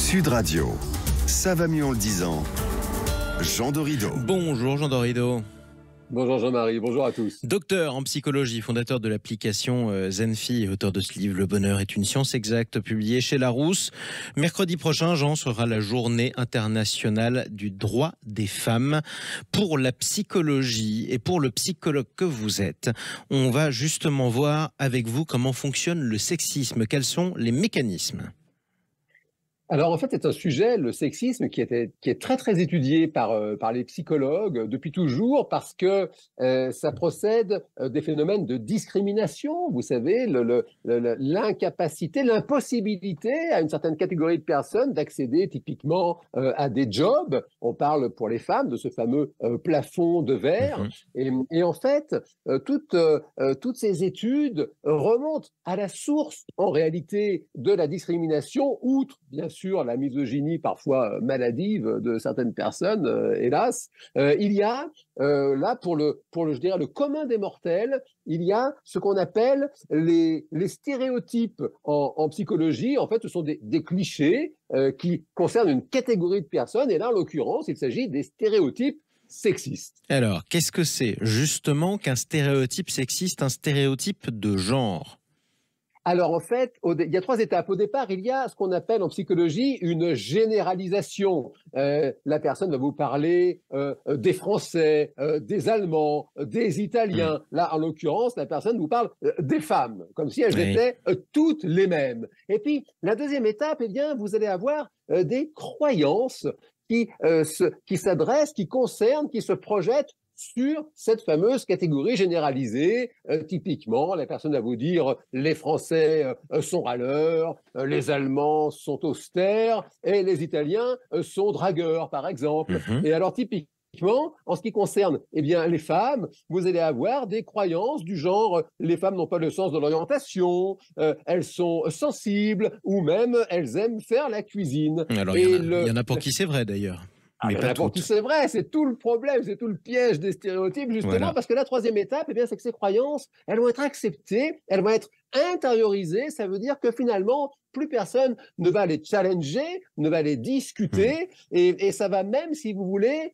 Sud Radio, ça va mieux en le disant. Jean Dorido. Bonjour Jean Dorido. Bonjour Jean-Marie, bonjour à tous. Docteur en psychologie, fondateur de l'application Zenfi et auteur de ce livre Le bonheur est une science exacte, publié chez Larousse. Mercredi prochain, Jean, sera la journée internationale du droit des femmes. Pour la psychologie et pour le psychologue que vous êtes, on va justement voir avec vous comment fonctionne le sexisme, quels sont les mécanismes. Alors en fait, c'est un sujet, le sexisme, qui est très très étudié par les psychologues depuis toujours parce que ça procède des phénomènes de discrimination. Vous savez, l'incapacité, l'impossibilité à une certaine catégorie de personnes d'accéder typiquement à des jobs. On parle pour les femmes de ce fameux plafond de verre. Et en fait, toutes ces études remontent à la source, en réalité, de la discrimination, outre, bien sûr, la misogynie parfois maladive de certaines personnes, hélas. Il y a là, je dirais, le commun des mortels, il y a ce qu'on appelle les stéréotypes en psychologie. En fait, ce sont des clichés qui concernent une catégorie de personnes. Et là, en l'occurrence, il s'agit des stéréotypes sexistes. Alors, qu'est-ce que c'est justement qu'un stéréotype sexiste, un stéréotype de genre ? Alors en fait, il y a 3 étapes. Au départ, il y a ce qu'on appelle en psychologie une généralisation. La personne va vous parler des Français, des Allemands, des Italiens. Là, en l'occurrence, la personne vous parle des femmes, comme si elles étaient toutes les mêmes. Et puis, la deuxième étape, eh bien, vous allez avoir des croyances qui s'adressent, qui concernent, qui se projettent sur cette fameuse catégorie généralisée. Typiquement, la personne va vous dire les Français sont râleurs, les Allemands sont austères et les Italiens sont dragueurs, par exemple. Et alors, typiquement, en ce qui concerne les femmes, vous allez avoir des croyances du genre les femmes n'ont pas le sens de l'orientation, elles sont sensibles ou même elles aiment faire la cuisine. Alors, il y en a pour qui c'est vrai d'ailleurs. Mais pas pour qui c'est vrai, c'est tout le problème, c'est tout le piège des stéréotypes, justement, parce que la troisième étape, eh bien, c'est que ces croyances, elles vont être acceptées, elles vont être intériorisées. Ça veut dire que finalement, plus personne ne va les challenger, ne va les discuter, et ça va même, si vous voulez,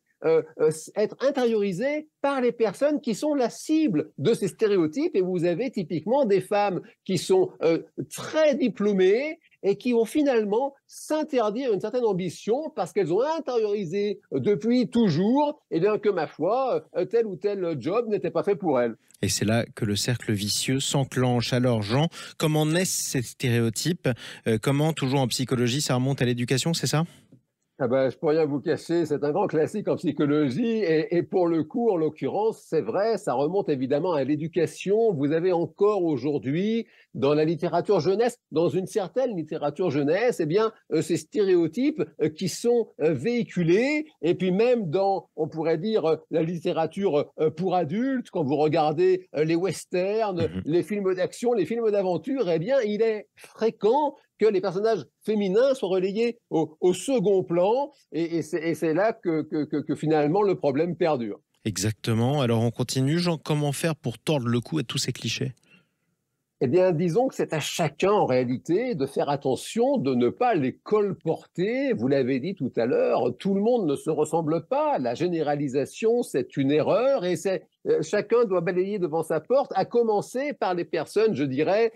être intériorisé par les personnes qui sont la cible de ces stéréotypes. Et vous avez typiquement des femmes qui sont très diplômées et qui vont finalement s'interdire une certaine ambition parce qu'elles ont intériorisé depuis toujours que, ma foi, tel ou tel job n'était pas fait pour elles. Et c'est là que le cercle vicieux s'enclenche. Alors Jean, comment naissent ces stéréotypes ? Comment, toujours en psychologie, ça remonte à l'éducation, c'est ça ? Ah ben, je peux rien vous cacher, c'est un grand classique en psychologie et pour le coup, en l'occurrence, c'est vrai, ça remonte évidemment à l'éducation. Vous avez encore aujourd'hui, dans la littérature jeunesse, dans une certaine littérature jeunesse, ces stéréotypes qui sont véhiculés, et puis même dans, on pourrait dire, la littérature pour adultes, quand vous regardez les westerns, les films d'action, les films d'aventure, il est fréquent que les personnages féminins soient relayés au second plan, et c'est là que finalement le problème perdure. Exactement. Alors on continue, Jean, comment faire pour tordre le cou à tous ces clichés ? Eh bien, disons que c'est à chacun, en réalité, de faire attention, de ne pas les colporter. Vous l'avez dit tout à l'heure, tout le monde ne se ressemble pas. La généralisation, c'est une erreur et chacun doit balayer devant sa porte, à commencer par les personnes, je dirais,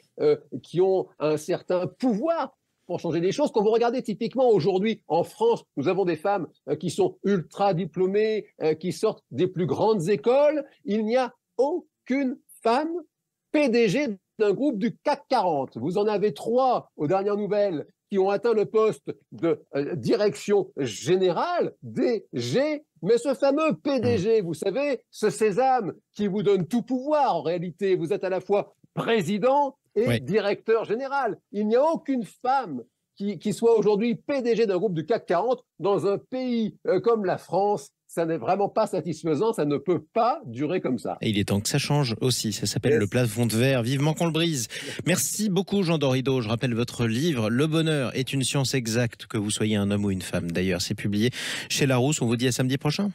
qui ont un certain pouvoir pour changer les choses. Quand vous regardez typiquement aujourd'hui en France, nous avons des femmes qui sont ultra diplômées, qui sortent des plus grandes écoles. Il n'y a aucune femme PDG d'un groupe du CAC 40. Vous en avez 3 aux dernières nouvelles qui ont atteint le poste de direction générale, DG, mais ce fameux PDG, vous savez, ce sésame qui vous donne tout pouvoir en réalité, vous êtes à la fois président et directeur général. Il n'y a aucune femme qui soit aujourd'hui PDG d'un groupe du CAC 40 dans un pays comme la France. Ça n'est vraiment pas satisfaisant, ça ne peut pas durer comme ça. Et il est temps que ça change aussi, ça s'appelle le plafond de verre, vivement qu'on le brise. Merci beaucoup Jean Dorido, je rappelle votre livre « Le bonheur est une science exacte », que vous soyez un homme ou une femme. D'ailleurs, c'est publié chez Larousse, on vous dit à samedi prochain.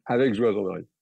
Avec joie, Jean-Marie.